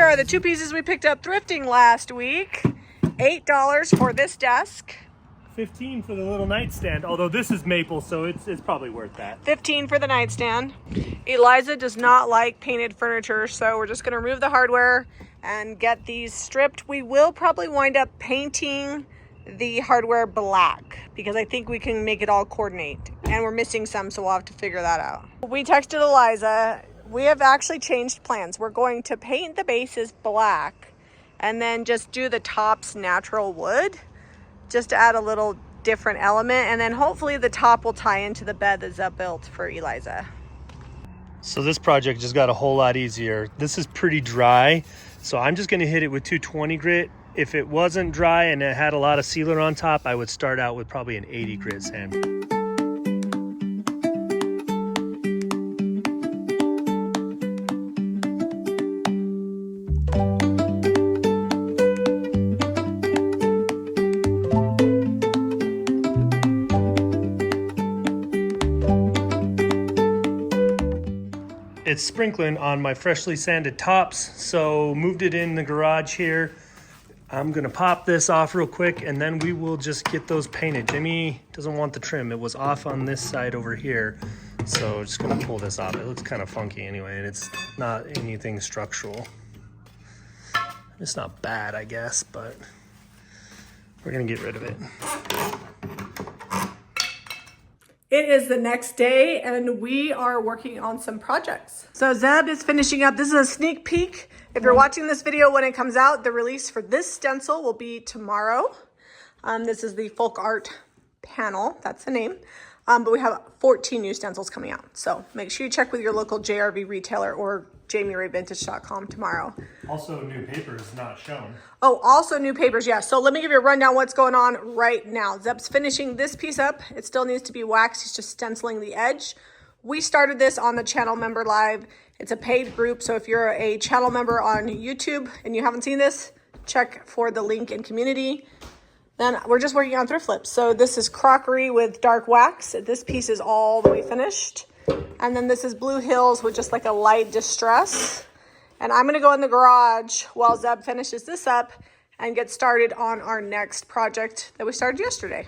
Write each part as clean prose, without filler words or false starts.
are the two pieces we picked up thrifting last week. $8 for this desk. $15 for the little nightstand, although this is maple, so it's probably worth that. $15 for the nightstand. Eliza does not like painted furniture, so we're just gonna remove the hardware and get these stripped. We will probably wind up painting the hardware black because I think we can make it all coordinate, and we're missing some, so we'll have to figure that out. We texted Eliza. We have actually changed plans. We're going to paint the bases black and then just do the tops natural wood, just to add a little different element, and then hopefully the top will tie into the bed that Zeb built for Eliza. So this project just got a whole lot easier. This is pretty dry, so I'm just gonna hit it with 220 grit. If it wasn't dry and it had a lot of sealer on top, I would start out with probably an 80 grit sand. It's sprinkling on my freshly sanded tops, so moved it in the garage here. I'm gonna pop this off real quick and then we will just get those painted. Jimmy doesn't want the trim. It was off on this side over here, so just gonna pull this off. It looks kind of funky anyway, and it's not anything structural. It's not bad, I guess, but we're gonna get rid of it. It is the next day and we are working on some projects. So Zeb is finishing up. This is a sneak peek. If you're watching this video when it comes out, the release for this stencil will be tomorrow. This is the folk art panel, that's the name. But we have 14 new stencils coming out. So make sure you check with your local JRV retailer or JamieRayVintage.com tomorrow. Also new papers not shown. Oh, also new papers, yeah. So let me give you a rundown what's going on right now. Zeb's finishing this piece up. It still needs to be waxed. He's just stenciling the edge. We started this on the channel member live. It's a paid group, so if you're a channel member on YouTube and you haven't seen this, check for the link in community. Then we're just working on thrift flips. So this is crockery with dark wax. This piece is all the way finished. And then this is Blue Hills with just like a light distress. And I'm gonna go in the garage while Zeb finishes this up and get started on our next project that we started yesterday.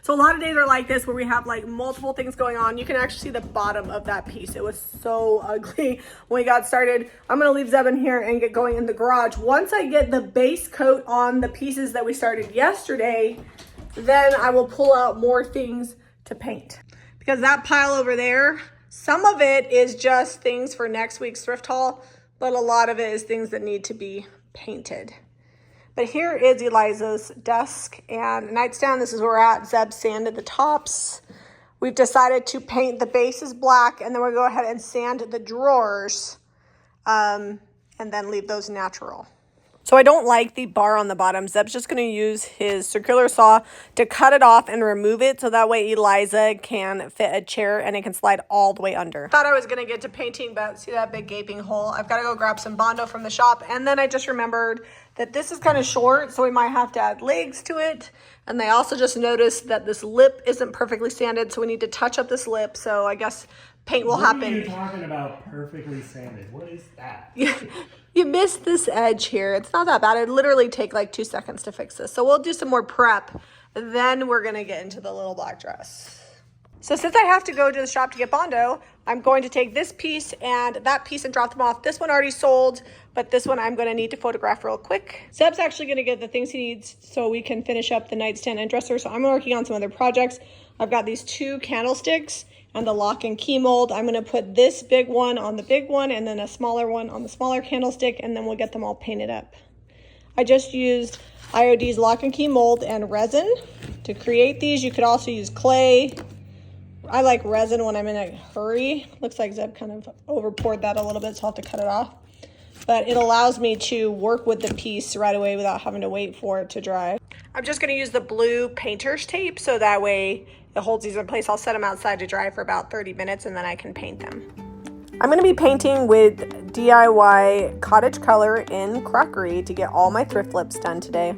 So a lot of days are like this where we have like multiple things going on. You can actually see the bottom of that piece. It was so ugly when we got started. I'm gonna leave Zeb in here and get going in the garage. Once I get the base coat on the pieces that we started yesterday, then I will pull out more things to paint. Because that pile over there, some of it is just things for next week's thrift haul, but a lot of it is things that need to be painted. But here is Eliza's desk and nightstand. This is where we're at. Zeb sanded the tops. We've decided to paint the bases black, and then we'll go ahead and sand the drawers and then leave those natural. So I don't like the bar on the bottom. Zeb's just going to use his circular saw to cut it off and remove it, so that way Eliza can fit a chair and it can slide all the way under. Thought I was going to get to painting, but see that big gaping hole? I've got to go grab some Bondo from the shop, and then I just remembered that this is kind of short, so we might have to add legs to it. And I also just noticed that this lip isn't perfectly sanded, so we need to touch up this lip, so I guess paint will happen. What are you talking about perfectly sanded? What is that? You missed this edge here. It's not that bad. It'd literally take like 2 seconds to fix this. So we'll do some more prep. Then we're gonna get into the little black dress. So since I have to go to the shop to get Bondo, I'm going to take this piece and that piece and drop them off. This one already sold, but this one I'm gonna need to photograph real quick. Zeb's actually gonna get the things he needs so we can finish up the nightstand and dresser. So I'm working on some other projects. I've got these 2 candlesticks and the lock and key mold. I'm gonna put this big one on the big one and then a smaller one on the smaller candlestick, and then we'll get them all painted up. I just used IOD's lock and key mold and resin to create these. You could also use clay. I like resin when I'm in a hurry. Looks like Zeb kind of over poured that a little bit, so I'll have to cut it off. But it allows me to work with the piece right away without having to wait for it to dry. I'm just gonna use the blue painter's tape so that way it holds these in place. I'll set them outside to dry for about 30 minutes and then I can paint them. I'm gonna be painting with DIY Cottage Color in crockery to get all my thrift flips done today.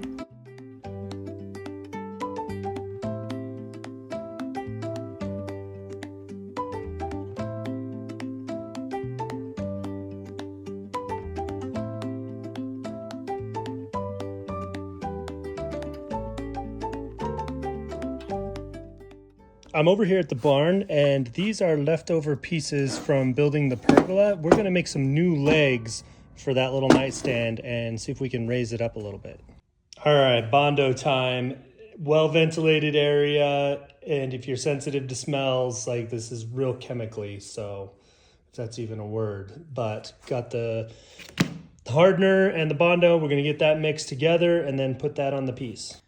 I'm over here at the barn, and these are leftover pieces from building the pergola. We're gonna make some new legs for that little nightstand and see if we can raise it up a little bit. All right, Bondo time. Well-ventilated area, and if you're sensitive to smells, like this is real chemically, so if that's even a word. But got the hardener and the Bondo. We're gonna get that mixed together and then put that on the piece.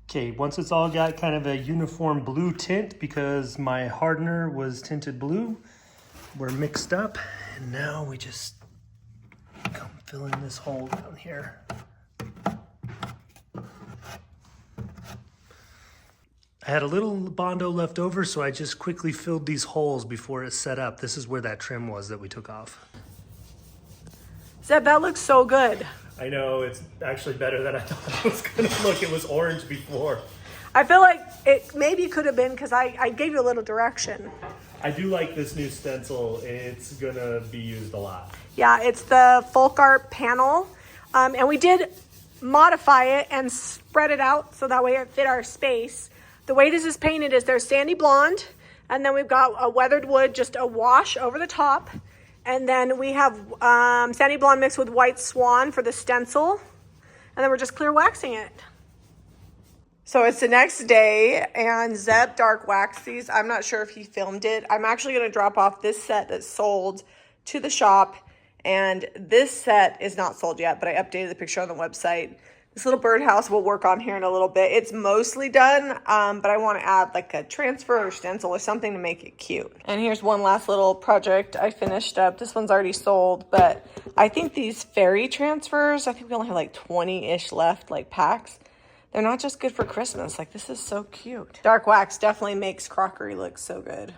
Okay, once it's all got kind of a uniform blue tint, because my hardener was tinted blue, we're mixed up, and now we just come fill in this hole down here. I had a little Bondo left over, so I just quickly filled these holes before it set up. This is where that trim was that we took off. Zeb, that looks so good. I know, it's actually better than I thought it was gonna look. It was orange before. I feel like it maybe could have been because I gave you a little direction. I do like this new stencil. It's gonna be used a lot. Yeah, it's the folk art panel. And we did modify it and spread it out so that way it fit our space. The way this is painted is there's sandy blonde, and then we've got a weathered wood, just a wash over the top. And then we have sandy blonde mixed with white swan for the stencil. And then we're just clear waxing it. So it's the next day, and Zeb dark waxed these. I'm not sure if he filmed it. I'm actually going to drop off this set that's sold to the shop. And this set is not sold yet, but I updated the picture on the website. This little birdhouse we'll work on here in a little bit. It's mostly done, but I want to add like a transfer or stencil or something to make it cute. And here's one last little project I finished up. This one's already sold, but I think these fairy transfers, I think we only have like 20-ish left, like packs. They're not just good for Christmas. Like, this is so cute. Dark wax definitely makes crockery look so good.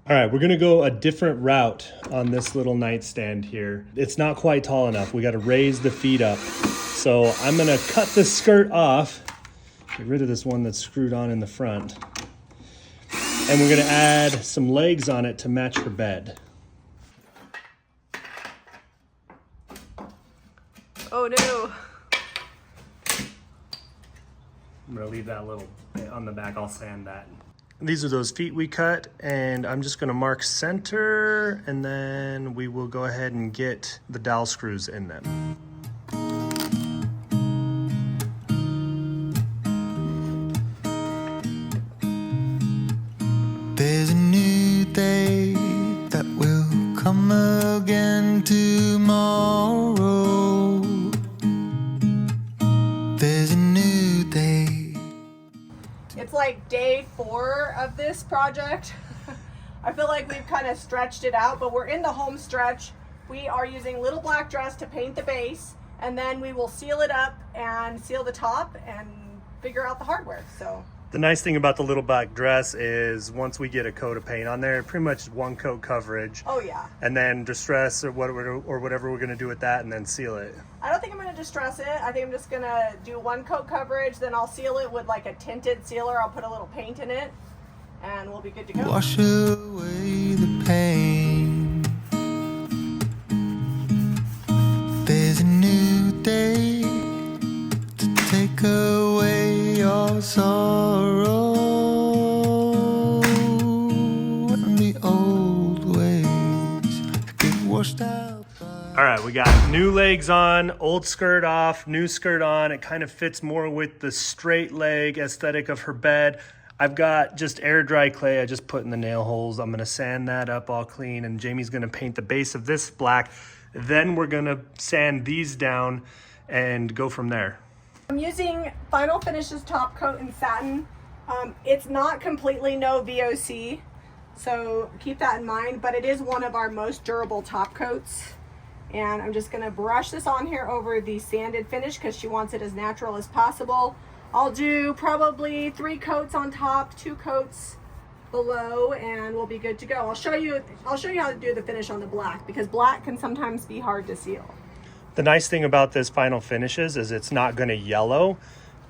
All right, we're gonna go a different route on this little nightstand here. It's not quite tall enough. We gotta raise the feet up. So I'm gonna cut the skirt off, get rid of this one that's screwed on in the front. And we're gonna add some legs on it to match her bed. Oh no. I'm gonna leave that little bit on the back, I'll sand that. These are those feet we cut, and I'm just gonna mark center, and then we will go ahead and get the dowel screws in them. There's a new day that will come again tomorrow. There's a new day. It's like day 4 of this project. I feel like we've kind of stretched it out, but we're in the home stretch. We are using Little Black Dress to paint the base, and then we will seal it up and seal the top and figure out the hardware. So The nice thing about the Little Black Dress is once we get a coat of paint on there, pretty much one coat coverage. oh yeah, And then distress or whatever we're gonna do with that, and then seal it. I don't think I'm going to distress it. I think I'm just going to do one coat coverage, then I'll seal it with like a tinted sealer. I'll put a little paint in it, and we'll be good to go. Wash away the pain. There's a new day to take away your sorrow, and the old ways get washed out. All right, we got new legs on, old skirt off, new skirt on. It kind of fits more with the straight leg aesthetic of her bed. I've got just air dry clay I just put in the nail holes. I'm gonna sand that up all clean, and Jamie's gonna paint the base of this black. Then we're gonna sand these down and go from there. I'm using Final Finishes top coat in satin. It's not completely no VOC, so keep that in mind, but it is one of our most durable top coats. And I'm just gonna brush this on here over the sanded finish because she wants it as natural as possible. I'll do probably 3 coats on top, 2 coats below, and we'll be good to go. I'll show you how to do the finish on the black because black can sometimes be hard to seal. The nice thing about this Final Finishes is it's not gonna yellow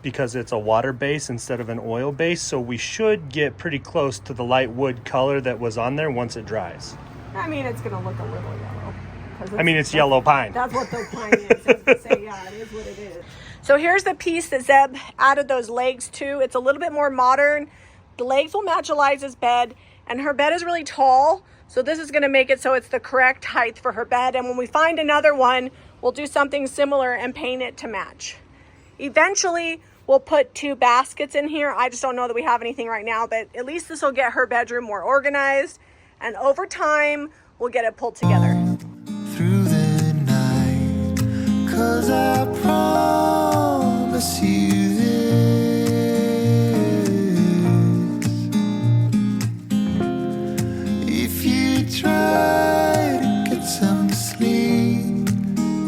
because it's a water base instead of an oil base, so we should get pretty close to the light wood color that was on there once it dries. I mean, it's gonna look a little yellow. It's yellow pine. That's what the pine is. I was gonna say, yeah, it is what it is. So here's the piece that Zeb added those legs to. It's a little bit more modern, The legs will match Eliza's bed, and her bed is really tall, so this is gonna make it so it's the correct height for her bed. And when we find another one, we'll do something similar and paint it to match. Eventually, we'll put 2 baskets in here. I just don't know that we have anything right now, but at least this will get her bedroom more organized. And over time, we'll get it pulled together. Through the night, 'cause I promise you this. If you try to get some sleep,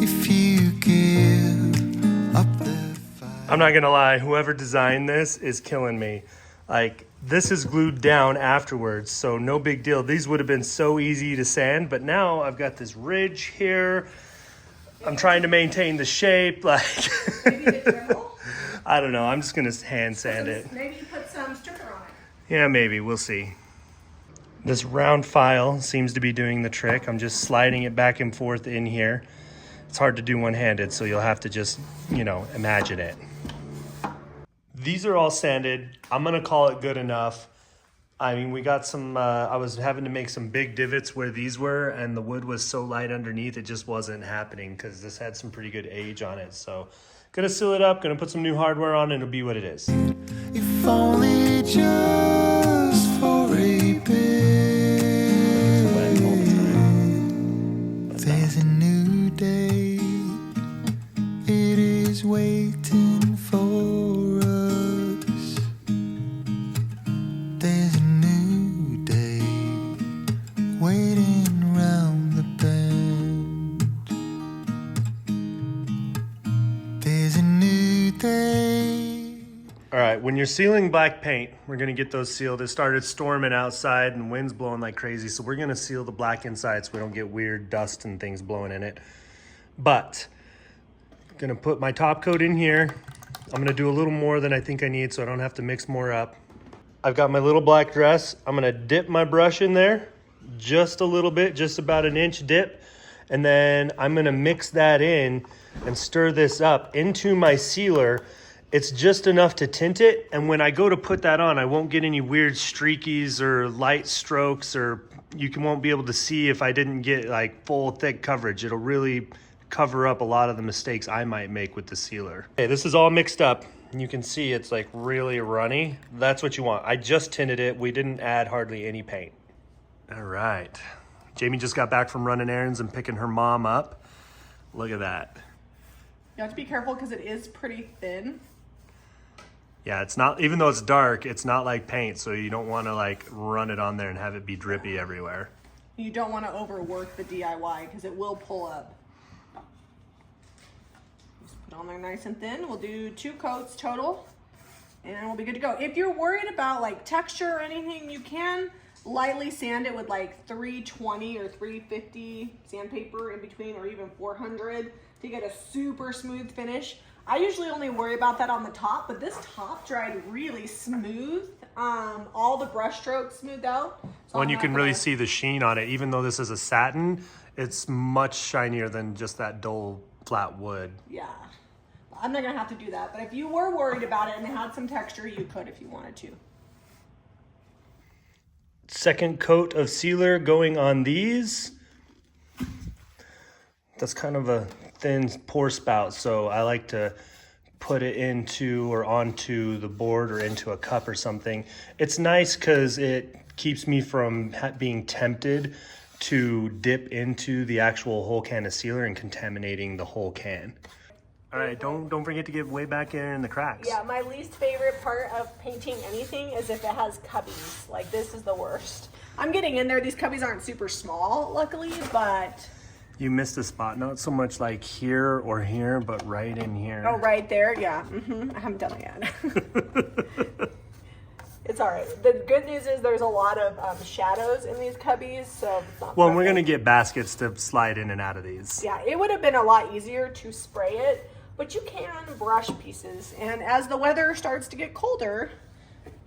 if you give up the fight. I'm not gonna lie, whoever designed this is killing me. Like, this is glued down afterwards, so no big deal. These would have been so easy to sand, but now I've got this ridge here. I'm trying to maintain the shape, like, Maybe the dremel? I don't know, I'm just gonna hand sand it. Maybe put some stricker on it. Yeah, maybe, we'll see. This round file seems to be doing the trick. I'm just sliding it back and forth in here. It's hard to do one-handed, so you'll have to just, you know, imagine it. These are all sanded. I'm gonna call it good enough. I mean, we got some, I was having to make some big divots where these were, and the wood was so light underneath, it just wasn't happening because this had some pretty good age on it. So gonna seal it up, gonna put some new hardware on, and it'll be what it is. If only just for a bit. Wet all the time. There's a new day. It is waiting for us. There's a new day waiting round the bend. There's a new day. All right, when you're sealing black paint, we're gonna get those sealed. It started storming outside and wind's blowing like crazy, so we're gonna seal the black inside so we don't get weird dust and things blowing in it. But I'm gonna put my top coat in here. I'm gonna do a little more than I think I need so I don't have to mix more up. I've got my little black dress. I'm gonna dip my brush in there just a little bit, just about an inch dip. And then I'm gonna mix that in and stir this up into my sealer. It's just enough to tint it, and when I go to put that on, I won't get any weird streakies or light strokes, or won't be able to see if I didn't get like full thick coverage. It'll really cover up a lot of the mistakes I might make with the sealer. Okay, this is all mixed up. You can see it's like really runny. That's what you want. I just tinted it. We didn't add hardly any paint. All right. Jamie just got back from running errands and picking her mom up. Look at that. You have to be careful because it is pretty thin. Yeah, it's not, even though it's dark, it's not like paint, so you don't want to like run it on there and have it be drippy everywhere. You don't want to overwork the DIY because it will pull up. Just put on there nice and thin. We'll do 2 coats total and we'll be good to go. If you're worried about like texture or anything, you can lightly sand it with like 320 or 350 sandpaper in between, or even 400 to get a super smooth finish. I usually only worry about that on the top, but this top dried really smooth. All the brush strokes smoothed out. So When you can really see the sheen on it, even though this is a satin, it's much shinier than just that dull flat wood. Yeah, I'm not gonna have to do that, but if you were worried about it and it had some texture, you could if you wanted to. Second coat of sealer going on these. That's kind of a thin pour spout, so I like to put it into or onto the board or into a cup or something. It's nice because it keeps me from being tempted to dip into the actual whole can of sealer and contaminating the whole can. All right, don't forget to get way back in the cracks. Yeah, my least favorite part of painting anything is if it has cubbies. Like, this is the worst. I'm getting in there. These cubbies aren't super small, luckily, but... You missed a spot, not so much like here or here, but right in here. Oh, right there? Yeah. I haven't done it yet. It's all right. The good news is there's a lot of shadows in these cubbies, so it's not Well, perfect. we're gonna get baskets to slide in and out of these. Yeah, it would have been a lot easier to spray it, but you can brush pieces. And as the weather starts to get colder,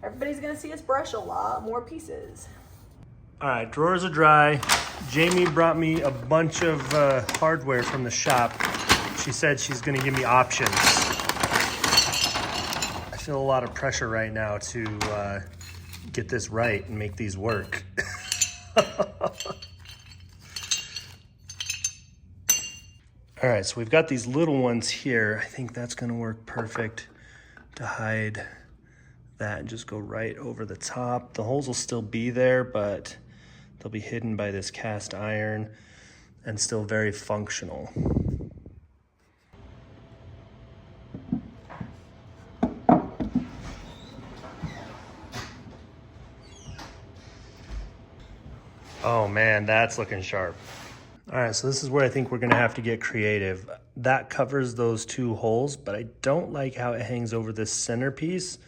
everybody's gonna see us brush a lot more pieces. All right, drawers are dry. Jamie brought me a bunch of hardware from the shop. She said she's gonna give me options. I feel a lot of pressure right now to get this right and make these work. All right, so we've got these little ones here. I think that's gonna work perfect to hide that and just go right over the top. The holes will still be there, but they'll be hidden by this cast iron and still very functional. Oh man, that's looking sharp. All right, so this is where I think we're gonna have to get creative. That covers those two holes, but I don't like how it hangs over this centerpiece.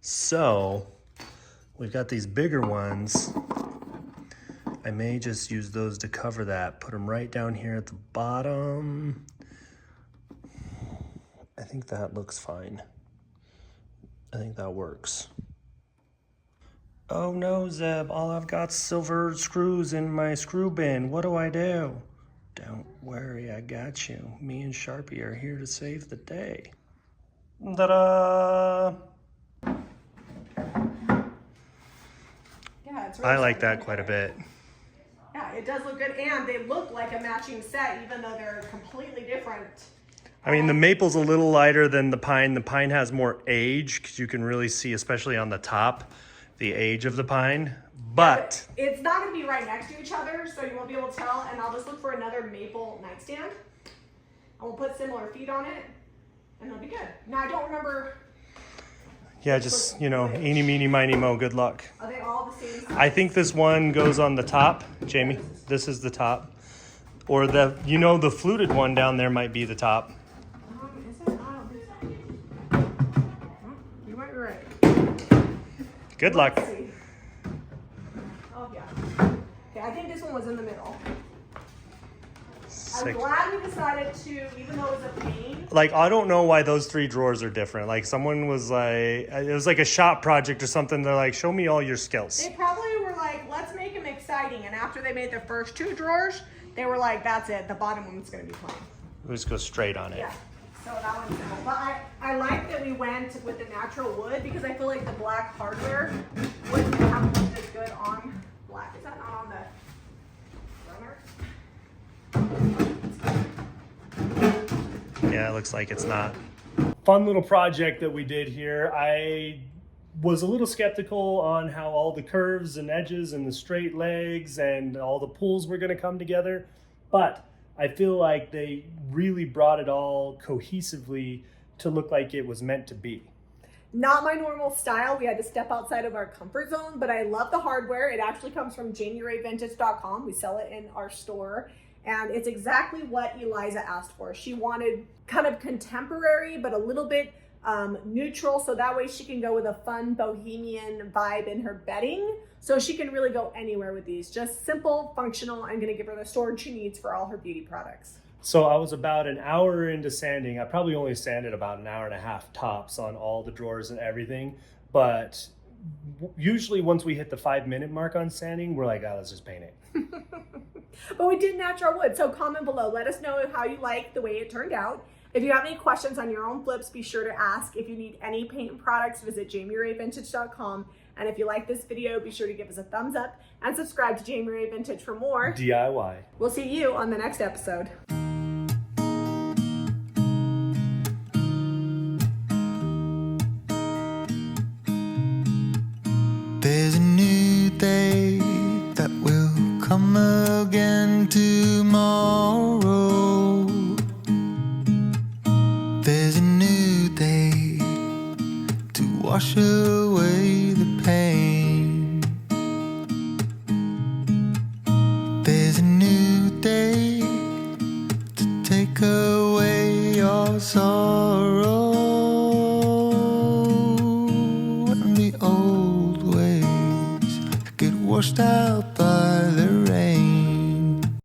So we've got these bigger ones. I may just use those to cover that. Put them right down here at the bottom. I think that looks fine. I think that works. Oh no, Zeb, all I've got's silver screws in my screw bin. What do I do? Don't worry, I got you. Me and Sharpie are here to save the day. Ta-da! Yeah, it's really I like that quite a bit. Yeah, it does look good, and they look like a matching set, even though they're completely different. I mean, the maple's a little lighter than the pine. The pine has more age, because you can really see, especially on the top, the age of the pine. But it's not going to be right next to each other, so you won't be able to tell. And I'll just look for another maple nightstand, and we'll put similar feet on it, and it'll be good. Now, I don't remember. yeah, just, you know, eeny, meeny, miny, mo, good luck. Are they all the same size? I think this one goes on the top, Jamie. This is the top. Or the, you know, the fluted one down there might be the top. Is it? I don't think so. You might be right. Good luck. Let's see. Oh, yeah. Okay, I think this one was in the middle. I'm Sick. glad we decided to, even though it was a pain. Like, I don't know why those three drawers are different. Like, someone was like, it was like a shop project or something. They're like, show me all your skills. They probably were like, let's make them exciting. And after they made their first two drawers, they were like, that's it. The bottom one's going to be plain. We just go straight on it. Yeah. So that one's simple. But I like that we went with the natural wood because I feel like the black hardware wouldn't have looked as good on black. Is that not on the runner? Yeah, it looks like it's not. Fun little project that we did here. I was a little skeptical on how all the curves and edges and the straight legs and all the pulls were going to come together, but I feel like they really brought it all cohesively to look like it was meant to be. Not my normal style. We had to step outside of our comfort zone, but I love the hardware. It actually comes from JamieRayVintage.com. We sell it in our store, and it's exactly what Eliza asked for. She wanted kind of contemporary, but a little bit neutral, so that way she can go with a fun bohemian vibe in her bedding. So she can really go anywhere with these. Just simple, functional, and gonna give her the storage she needs for all her beauty products. So I was about an hour into sanding. I probably only sanded about an hour and a half tops on all the drawers and everything. But usually once we hit the 5-minute mark on sanding, we're like, oh, let's just paint it. But we did natural wood, so comment below. Let us know how you like the way it turned out. If you have any questions on your own flips, be sure to ask. If you need any paint products, visit JamieRayVintage.com. And if you like this video, be sure to give us a thumbs up and subscribe to Jamie Ray Vintage for more DIY. We'll see you on the next episode. There's a new day that will come again tomorrow. There's a new day to wash away the pain. There's a new day to take away your sorrow.